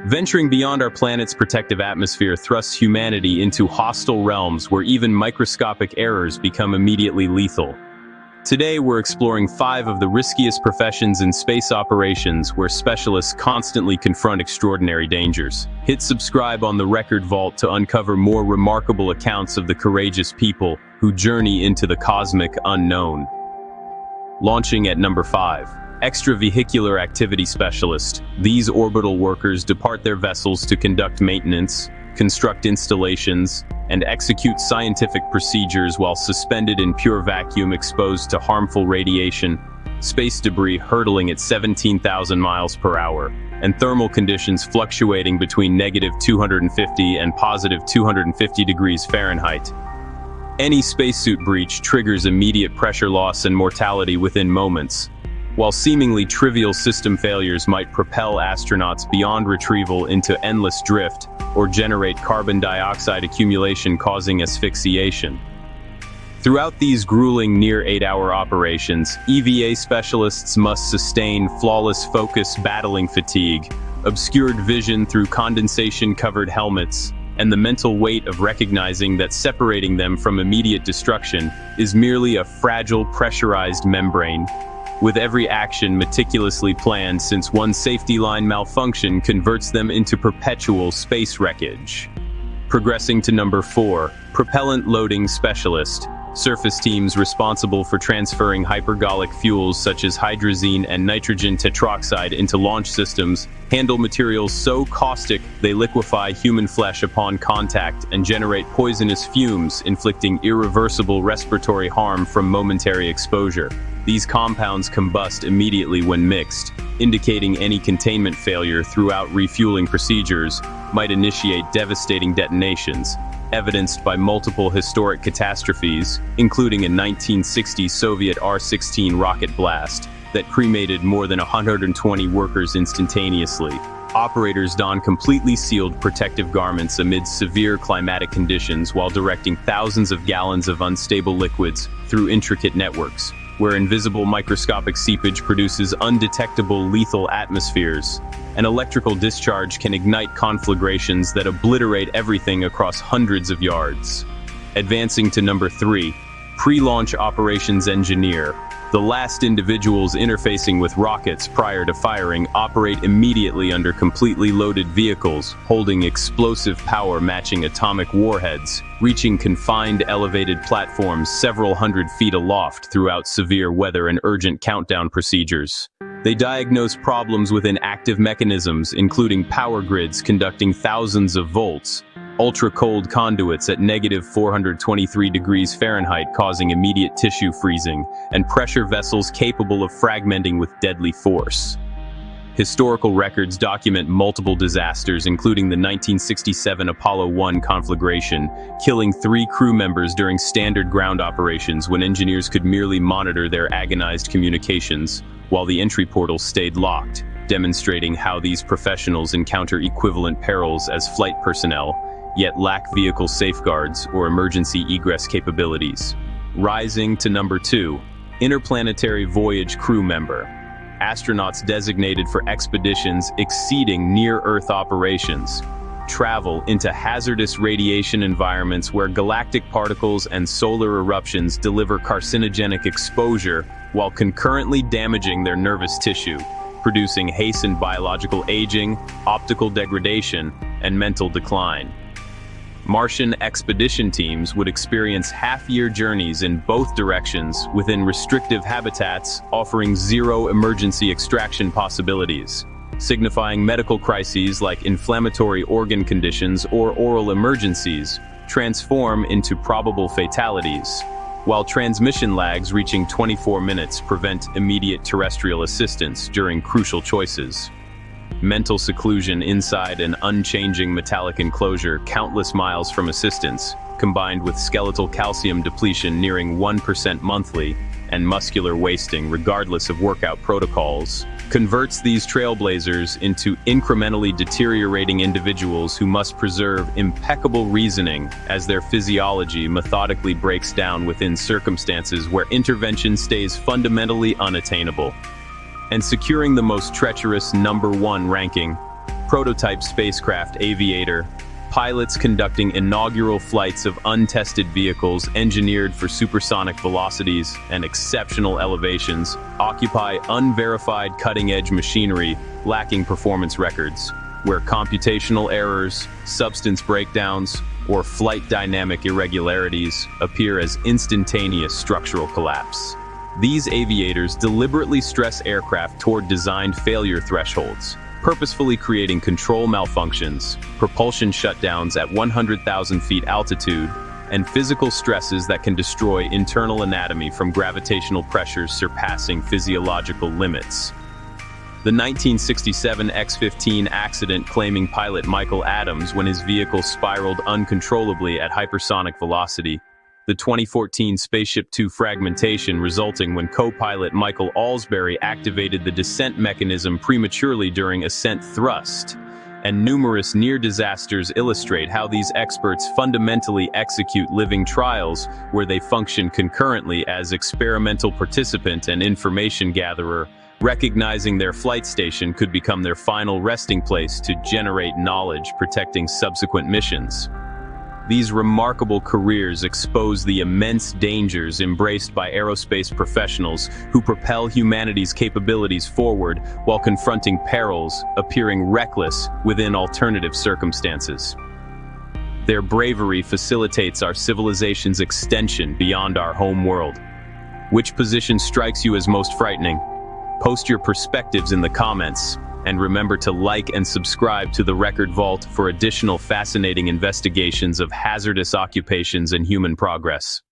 Venturing beyond our planet's protective atmosphere thrusts humanity into hostile realms where even microscopic errors become immediately lethal. Today, we're exploring 5 of the riskiest professions in space operations where specialists constantly confront extraordinary dangers. Hit subscribe on the Record Vault to uncover more remarkable accounts of the courageous people who journey into the cosmic unknown. Launching at number 5. Extravehicular Activity Specialist. These orbital workers depart their vessels to conduct maintenance, construct installations, and execute scientific procedures while suspended in pure vacuum exposed to harmful radiation, space debris hurtling at 17,000 miles per hour, and thermal conditions fluctuating between -250 and +250 degrees Fahrenheit. Any spacesuit breach triggers immediate pressure loss and mortality within moments, while seemingly trivial system failures might propel astronauts beyond retrieval into endless drift or generate carbon dioxide accumulation causing asphyxiation. Throughout these grueling near 8-hour operations, EVA specialists must sustain flawless focus battling fatigue, obscured vision through condensation-covered helmets, and the mental weight of recognizing that separating them from immediate destruction is merely a fragile pressurized membrane, with every action meticulously planned since one safety line malfunction converts them into perpetual space wreckage. Progressing to number 4, Propellant Loading Specialist. Surface teams responsible for transferring hypergolic fuels such as hydrazine and nitrogen tetroxide into launch systems handle materials so caustic they liquefy human flesh upon contact and generate poisonous fumes, inflicting irreversible respiratory harm from momentary exposure. These compounds combust immediately when mixed, indicating any containment failure throughout refueling procedures might initiate devastating detonations, evidenced by multiple historic catastrophes, including a 1960 Soviet R-16 rocket blast that cremated more than 120 workers instantaneously. Operators don completely sealed protective garments amid severe climatic conditions while directing thousands of gallons of unstable liquids through intricate networks, where invisible microscopic seepage produces undetectable lethal atmospheres. An electrical discharge can ignite conflagrations that obliterate everything across hundreds of yards. Advancing to number 3, Pre-Launch Operations Engineer. The last individuals interfacing with rockets prior to firing operate immediately under completely loaded vehicles, holding explosive power matching atomic warheads, reaching confined elevated platforms several hundred feet aloft throughout severe weather and urgent countdown procedures. They diagnose problems within active mechanisms, including power grids conducting thousands of volts, ultra-cold conduits at -423 degrees Fahrenheit causing immediate tissue freezing, and pressure vessels capable of fragmenting with deadly force. Historical records document multiple disasters, including the 1967 Apollo 1 conflagration, killing 3 crew members during standard ground operations when engineers could merely monitor their agonized communications, while the entry portal stayed locked, demonstrating how these professionals encounter equivalent perils as flight personnel, yet lack vehicle safeguards or emergency egress capabilities. Rising to number 2, Interplanetary Voyage Crew Member. Astronauts designated for expeditions exceeding near-Earth operations travel into hazardous radiation environments where galactic particles and solar eruptions deliver carcinogenic exposure while concurrently damaging their nervous tissue, producing hastened biological aging, optical degradation, and mental decline. Martian expedition teams would experience half-year journeys in both directions within restrictive habitats, offering zero emergency extraction possibilities, signifying medical crises like inflammatory organ conditions or oral emergencies transform into probable fatalities, while transmission lags reaching 24 minutes prevent immediate terrestrial assistance during crucial choices. Mental seclusion inside an unchanging metallic enclosure countless miles from assistance, combined with skeletal calcium depletion nearing 1% monthly and muscular wasting regardless of workout protocols, converts these trailblazers into incrementally deteriorating individuals who must preserve impeccable reasoning as their physiology methodically breaks down within circumstances where intervention stays fundamentally unattainable. And securing the most treacherous number 1 ranking, Prototype spacecraft aviator. Pilots conducting inaugural flights of untested vehicles engineered for supersonic velocities and exceptional elevations occupy unverified cutting-edge machinery lacking performance records, where computational errors, substance breakdowns, or flight dynamic irregularities appear as instantaneous structural collapse. These aviators deliberately stress aircraft toward designed failure thresholds, purposefully creating control malfunctions, propulsion shutdowns at 100,000 feet altitude, and physical stresses that can destroy internal anatomy from gravitational pressures surpassing physiological limits. The 1967 X-15 accident claiming pilot Michael Adams when his vehicle spiraled uncontrollably at hypersonic velocity. The 2014 Spaceship Two fragmentation resulting when co-pilot Michael Alsbury activated the descent mechanism prematurely during ascent thrust. And numerous near disasters illustrate how these experts fundamentally execute living trials where they function concurrently as experimental participant and information gatherer, recognizing their flight station could become their final resting place to generate knowledge protecting subsequent missions. These remarkable careers expose the immense dangers embraced by aerospace professionals who propel humanity's capabilities forward while confronting perils appearing reckless within alternative circumstances. Their bravery facilitates our civilization's extension beyond our home world. Which position strikes you as most frightening? Post your perspectives in the comments, and remember to like and subscribe to the Record Vault for additional fascinating investigations of hazardous occupations and human progress.